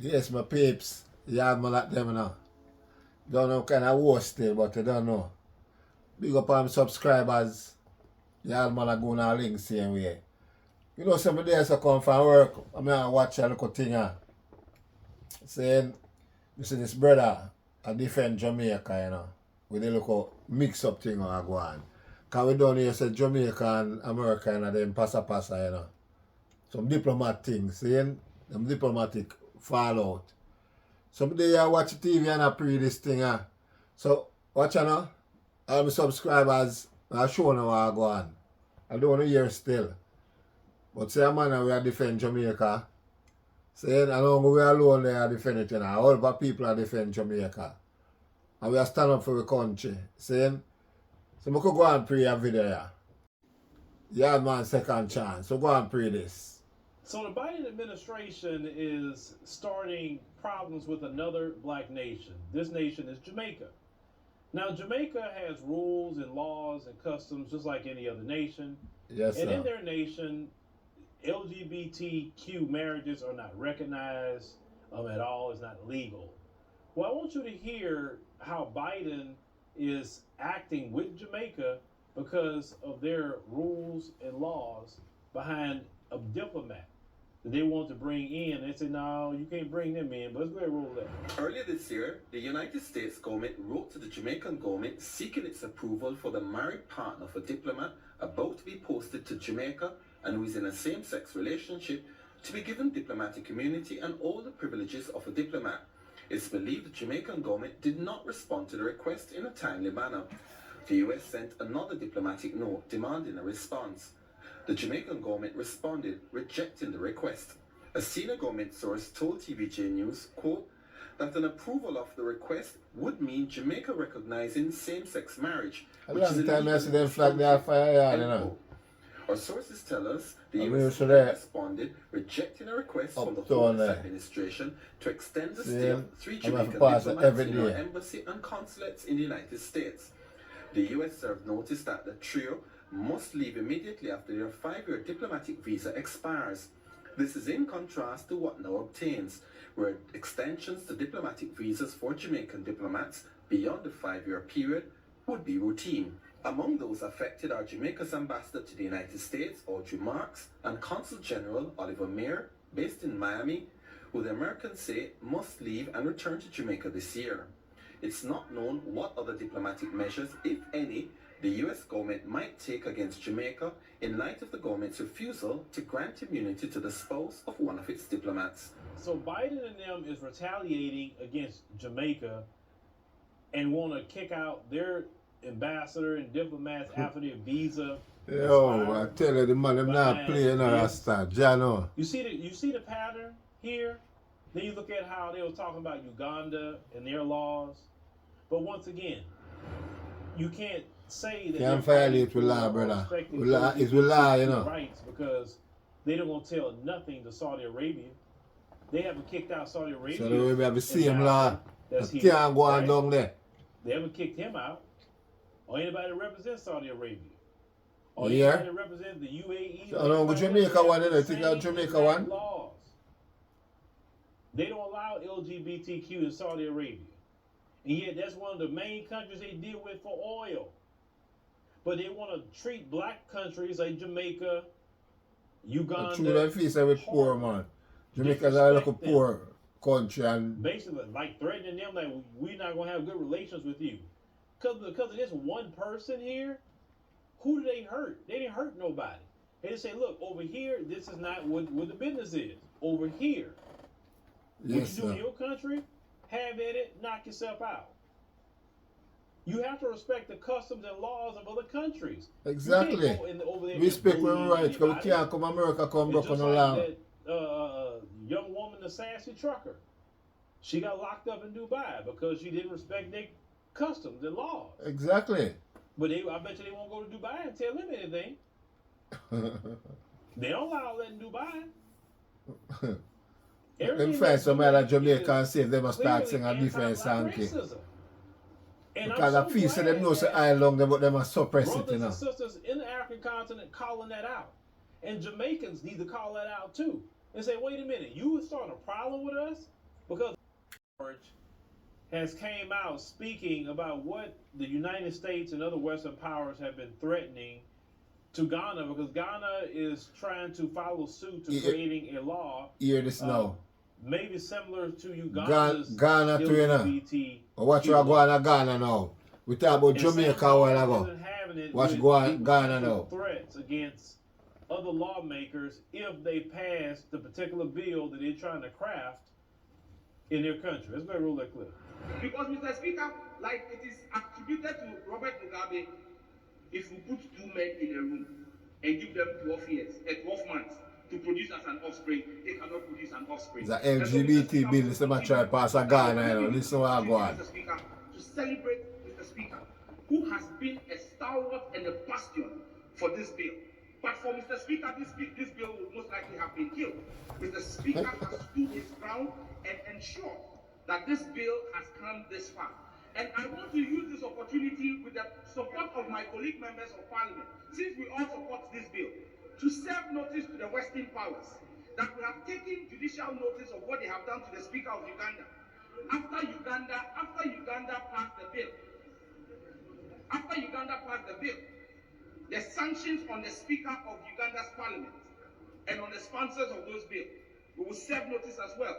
Yes, my peeps. Yeah, man, like them now. Don't know kind of war still, but I don't know. Big up on subscribers. Yeah, man, I go on a link same way. You know, some days I come from work, I mean, I watch a little thing, saying, you see this brother, a different Jamaica, you know, with a little mix up thing I go on. Because we don't here say Jamaica and America, you know, them passa, you know. Some diplomat things, seeing them diplomatic fallout. Some day I watch TV and I pre this thing. So, watch now. All my subscribers, I show now what I go on. I don't want to hear still. But say, man, we are defend Jamaica. Saying, I know we alone there are defend it. You know. All of our people are defend Jamaica. And we are stand up for the country. Saying, so we could go and pray a video here. Yeah, man, second chance. So go and pray this. So the Biden administration is starting problems with another black nation. This nation is Jamaica. Now, Jamaica has rules and laws and customs just like any other nation. Yes, and sir. in their nation, LGBTQ marriages are not recognized at all. It's not legal. Well, I want you to hear how Biden is acting with Jamaica because of their rules and laws behind a diplomat that they want to bring in. They say, no, you can't bring them in, but let's go ahead and roll that. Earlier this year, the United States government wrote to the Jamaican government seeking its approval for the married partner of a diplomat about to be posted to Jamaica and who is in a same-sex relationship to be given diplomatic immunity and all the privileges of a diplomat. It's believed the Jamaican government did not respond to the request in a timely manner. The US sent another diplomatic note demanding a response. The Jamaican government responded, rejecting the request. A senior government source told TVJ News, quote, that an approval of the request would mean Jamaica recognizing same-sex marriage, which is illegal. Our sources tell us the US responded, rejecting a request from the Home Administration to extend the stay of 3 Jamaican diplomats in our embassy and consulates in the United States. The US served notice that the trio must leave immediately after their 5-year diplomatic visa expires. This is in contrast to what now obtains, where extensions to diplomatic visas for Jamaican diplomats beyond the 5-year period would be routine. Among those affected are Jamaica's ambassador to the United States, Audrey Marks, and Consul General Oliver Mayer, based in Miami, who the Americans say must leave and return to Jamaica this year. It's not known what other diplomatic measures, if any, the US government might take against Jamaica in light of the government's refusal to grant immunity to the spouse of one of its diplomats. So Biden and them is retaliating against Jamaica and want to kick out their ambassador and diplomats after their visa. Yo, I tell you, the man, them not playing a Rasta, Jano. You see the pattern here? Then you look at how they were talking about Uganda and their laws. But once again, you can't say that can't violate with law, brother. It's with law, you know. Rights because they don't want to tell nothing to Saudi Arabia. They haven't kicked out Saudi Arabia. Saudi Arabia have the same law. That's here, can't go on down there. They haven't kicked him out. Or anybody that represents Saudi Arabia. Or yeah. anybody that represents the UAE. So, no, Jamaica one, you know, think that Jamaica one? Laws. They don't allow LGBTQ in Saudi Arabia. And yet that's one of the main countries they deal with for oil. But they want to treat black countries like Jamaica, Uganda. True, that face with poor, man. Jamaica's like a poor country. And basically, like threatening them that we're not going to have good relations with you. Because of this one person here, who did they hurt? They didn't hurt nobody. They just say, look, over here, this is not what the business is. Over here. Yes, what you do in your country, have at it, knock yourself out. You have to respect the customs and laws of other countries. Exactly. Respect our rights, because we can't come America, come broke on the land. That young woman, the sassy trucker, she got locked up in Dubai because she didn't respect their customs and laws. Exactly. But I bet you they won't go to Dubai and tell them anything. They don't allow that in Dubai. In fact, some other Jamaicans say they must start singing a different song. Because I feel so them know say I long them, but they must suppress it, you know. Brothers and sisters in the African continent calling that out. And Jamaicans need to call that out too. And say, wait a minute, you were starting a problem with us because George has came out speaking about what the United States and other Western powers have been threatening to Ghana, because Ghana is trying to follow suit to creating a law. Hear this now. Maybe similar to Uganda's Ghana too, you know. Watch what go on in Ghana now. We talk about Jamaica a while ago. Watch go on Ghana now. Threats against other lawmakers if they pass the particular bill that they're trying to craft in their country. Let's go ahead and roll that clip. Because, Mr. Speaker, like it is attributed to Robert Mugabe, if we put two men in a room and give them 12 years, 12 months to produce as an offspring, they cannot produce an offspring. The LGBT bill is not try to pass a Ghana, you know. Listen what I go on. Mr. Speaker, to celebrate Mr. Speaker, who has been a stalwart and a bastion for this bill. But for Mr. Speaker, this bill would most likely have been killed. Mr. Speaker has stood his ground and ensured that this bill has come this far. And I want to use this opportunity with the support of my colleague members of parliament, since we all support this bill, to serve notice to the Western powers that we have taken judicial notice of what they have done to the Speaker of Uganda. After Uganda passed the bill, the sanctions on the Speaker of Uganda's parliament and on the sponsors of those bills, we will serve notice as well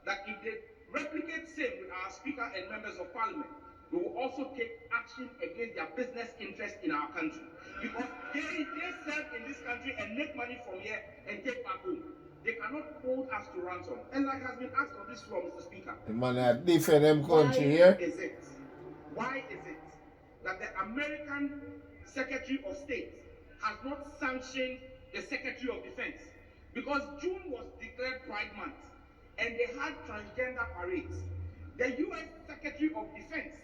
that if they replicate same with our Speaker and members of parliament, we will also take action against their business interests in our country. Because they serve in this country and make money from here and take back home. They cannot hold us to ransom. And like has been asked on this floor, Mr. Speaker, the man that defend them country here. Why is it that the American Secretary of State has not sanctioned the Secretary of Defense? Because June was declared Pride Month and they had transgender parades. The US Secretary of Defense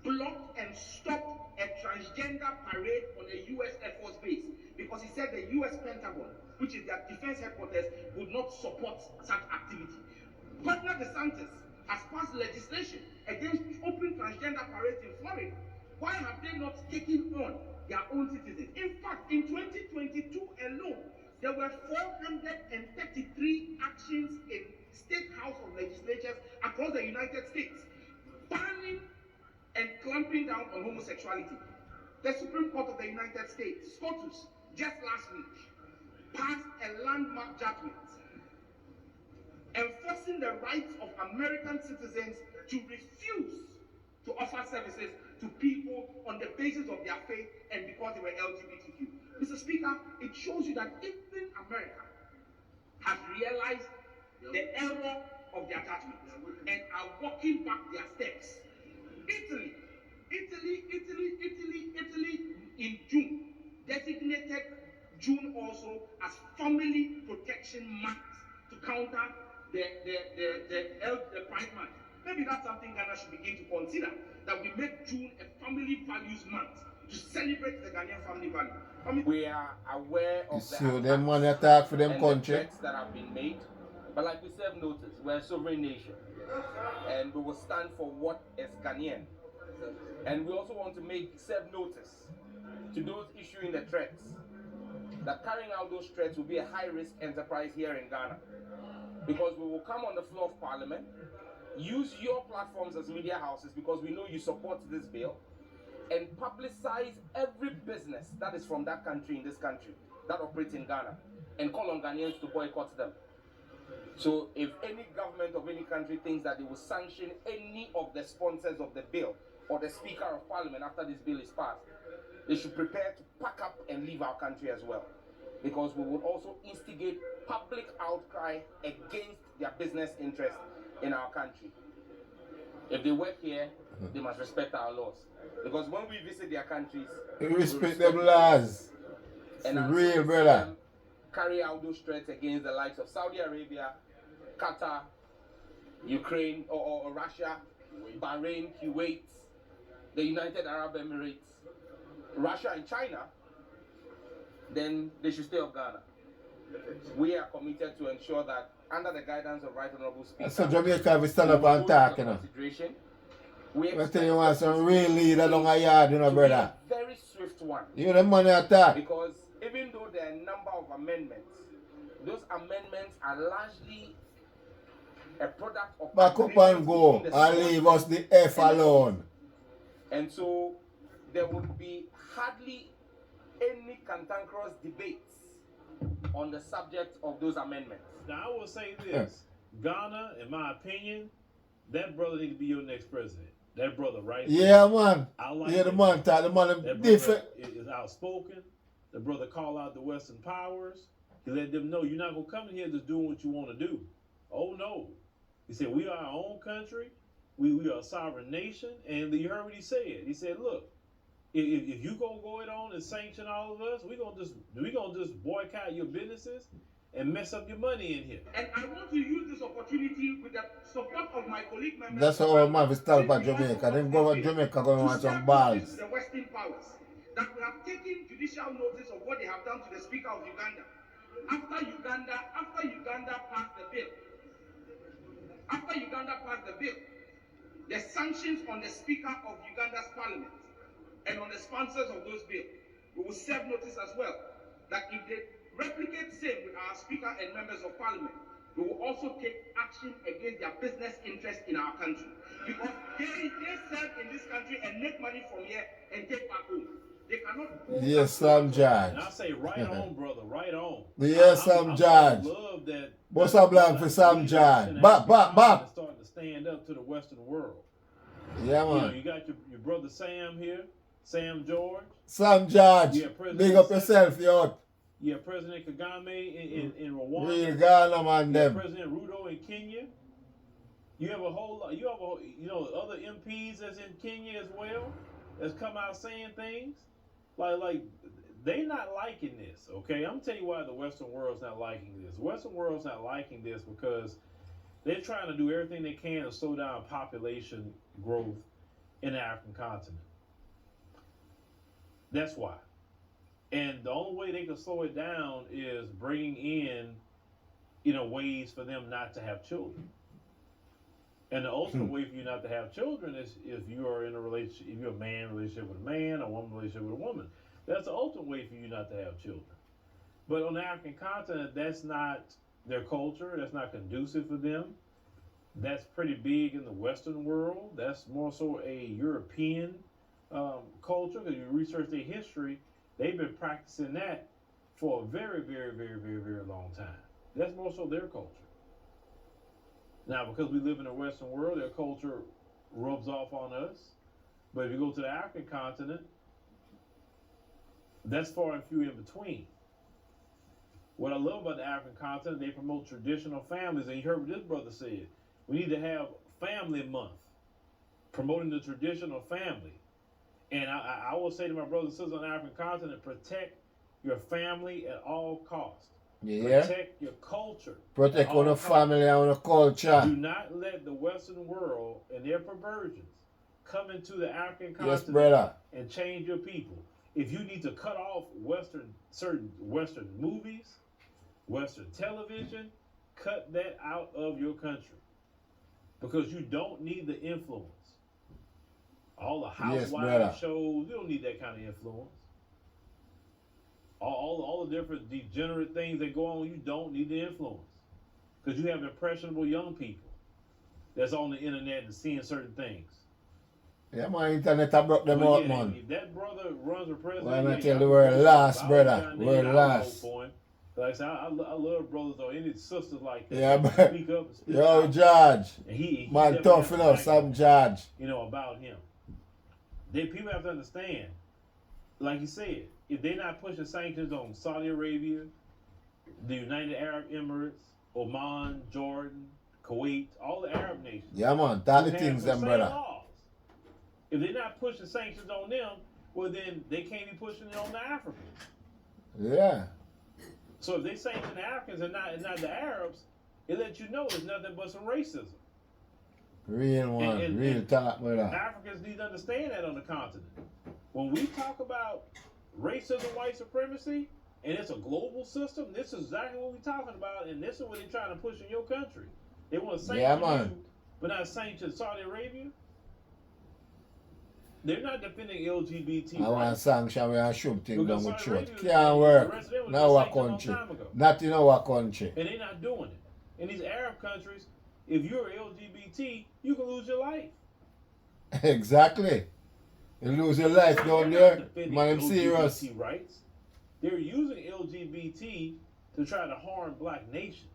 blocked and stopped a transgender parade on a US Air Force base because he said the US Pentagon, which is their defense headquarters, would not support such activity. Governor DeSantis has passed legislation against open transgender parades in Florida. Why have they not taken on their own citizens? In fact, in 2022 alone, there were 433 actions in state house of legislatures across the United States banning and clamping down on homosexuality. The Supreme Court of the United States, SCOTUS, just last week, passed a landmark judgment enforcing the rights of American citizens to refuse to offer services to people on the basis of their faith and because they were LGBTQ. Mr. Speaker, it shows you that even America has realized the error of their judgment and are walking back their steps. Italy in June designated June also as Family Protection Month to counter the Pride Month. Maybe that's something Ghana should begin to consider, that we make June a Family Values Month to celebrate the Ghanaian family value. We are aware of the money attack for them country threats that have been made, but like we serve notice, we're a sovereign nation, and we will stand for what is Ghanaian. And we also want to serve notice to those issuing the threats that carrying out those threats will be a high-risk enterprise here in Ghana, because we will come on the floor of Parliament, use your platforms as media houses because we know you support this bill, and publicize every business that is from that country in this country that operates in Ghana and call on Ghanaians to boycott them. So if any government of any country thinks that they will sanction any of the sponsors of the bill or the Speaker of Parliament after this bill is passed, they should prepare to pack up and leave our country as well, because we would also instigate public outcry against their business interests in our country. If they work here, they must respect our laws, because when we visit their countries, we respect them laws. And real brother. Carry out those threats against the likes of Saudi Arabia, Qatar, Ukraine or Russia, Bahrain, Kuwait, the United Arab Emirates, Russia and China, then they should stay off Ghana. We are committed to ensure that under the guidance of Right Honorable Speaker, so Jamaica will stand up and talk, you know. I tell you what, some real leader along a yard, you know, brother. Very swift one. You the money attack. Because even though there are a number of amendments, those amendments are largely a product of back up and go and leave us the F alone. And so there will be hardly any cantankerous debates on the subject of those amendments. Now I will say this. Ghana, in my opinion, that brother need to be your next president. That brother, right? Yeah, man. I like yeah, the man, that different. Is outspoken. The brother call out the Western powers. He let them know you're not gonna come in here just doing what you want to do. Oh no. He said we are our own country. We are a sovereign nation. And you heard what he said. He said, look, if you gonna go it on and sanction all of us, we gonna just boycott your businesses and mess up your money in here. And I want to use this opportunity with the support of my colleague members. That's how our man is talking about Jamaica. Then go to Jamaica going to want some balls. The Western powers that we have taken judicial notice of what they have done to the Speaker of Uganda. After Uganda passed the bill, the sanctions on the Speaker of Uganda's Parliament and on the sponsors of those bills, we will serve notice as well that if they replicate same with our Speaker and members of Parliament, we will also take action against their business interests in our country. Because they serve in this country and make money from here and take back home. They cannot. Yes, Sam Judge. And I say right on, brother, right on. Yes, Sam Judge. I love that. What's up, blank for Sam Judge? Bop. Starting to stand up to the Western world. Yeah, man. You know, you got your brother Sam here, Sam George. Sam Judge. Big up yourself, yo. You have President Kagame in Rwanda. Real Ghana, man, them. President Ruto in Kenya. You have a whole lot. You have other MPs that's in Kenya as well that's come out saying things like they not liking this. Okay, I'm telling you why the Western world's not liking this. The Western world's not liking this because they're trying to do everything they can to slow down population growth in the African continent. That's why. And the only way they can slow it down is bringing in, ways for them not to have children. And the ultimate way for you not to have children is if you are in a relationship, if you're a man relationship with a man, a woman relationship with a woman. That's the ultimate way for you not to have children. But on the African continent, that's not their culture. That's not conducive for them. That's pretty big in the Western world. That's more so a European culture. Because you research their history, they've been practicing that for a very, very, very, very, very long time. That's more so their culture. Now, because we live in the Western world, their culture rubs off on us. But if you go to the African continent, that's far and few in between. What I love about the African continent, they promote traditional families. And you heard what this brother said. We need to have family month, promoting the traditional family. And I will say to my brothers and sisters on the African continent, protect your family at all costs. Yeah. Protect your culture. Protect our family and our culture. Do not let the Western world and their perversions come into the African continent, yes, brother, and change your people. If you need to cut off certain Western movies, Western television, cut that out of your country. Because you don't need the influence. All the housewives shows, you don't need that kind of influence. All the different degenerate things that go on, you don't need the influence. Because you have impressionable young people that's on the internet and seeing certain things. Yeah, my internet I brought them out, man. If that brother runs for president, well, I tell the world last, brother. World last. Like I said, I love brothers or any sisters like that. Yeah, but speak up and speak yo, out. Judge. And he man, tough enough, some Judge. About him. People have to understand, like you said, if they're not pushing sanctions on Saudi Arabia, the United Arab Emirates, Oman, Jordan, Kuwait, all the Arab nations. Yeah, man, all the things, them, brother. Laws. If they're not pushing sanctions on them, well, then they can't be pushing it on the Africans. Yeah. So if they sanction the Africans and not the Arabs, it lets you know it's nothing but some racism. Real one, real talk, brother. Africans need to understand that on the continent. When we talk about racism, white supremacy, and it's a global system, this is exactly what we're talking about, and this is what they're trying to push in your country. They want to sanction you, but not sanction Saudi Arabia. They're not defending LGBT rights. I want sanction, we are shoot things down with truth. Can't work in our country. Not in our country. And they're not doing it. In these Arab countries, if you're LGBT, you can lose your life. Exactly. You lose your life down there. Man, I'm serious. LGBT rights. They're using LGBT to try to harm black nations.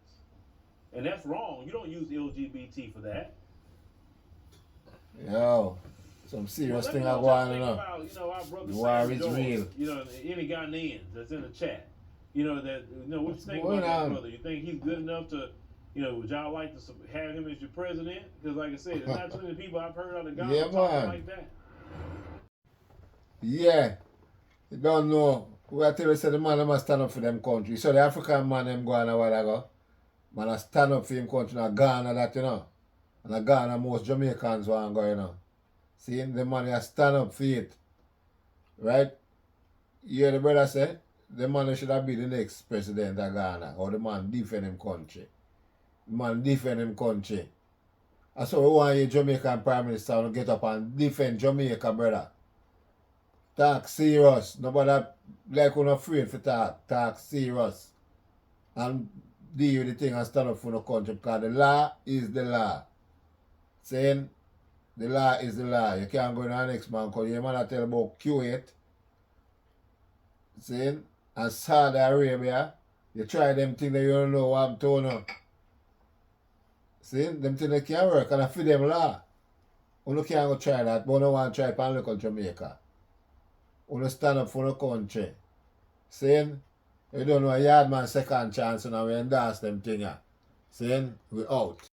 And that's wrong. You don't use LGBT for that. Yo, some serious thing I want to know. About, our brother the war is George, real. Any Ghanaians that's in the chat. What you think about that brother? You think he's good enough to, would y'all like to have him as your president? Because like I said, there's not too many people I've heard out of Ghana talking like that. Yeah. You don't know. We are tell you say the man must stand up for them country. So the African man them go on a while ago. Man a stand up for him country in Ghana that And in Ghana most Jamaicans want to go, See the man a stand up for it. Right? You hear the brother say? The man should have been the next president of Ghana. Or the man defend him country. The man defend him country. And so we want your Jamaican Prime Minister to get up and defend Jamaica, brother. Talk serious. Nobody like you're afraid for talk. Talk serious. And deal with the thing and stand up for the country because the law is the law. Saying the law is the law. You can't go in the next man because your man tell about Kuwait. Saying and Saudi Arabia. You try them things that you don't know what I'm telling you. See, them things that can't work and I feel them law. You can't go try that, but you want to try pan local Jamaica. You stand up for the country. Saying, you don't know a yard man second chance and we endorse them thing. Saying, we out.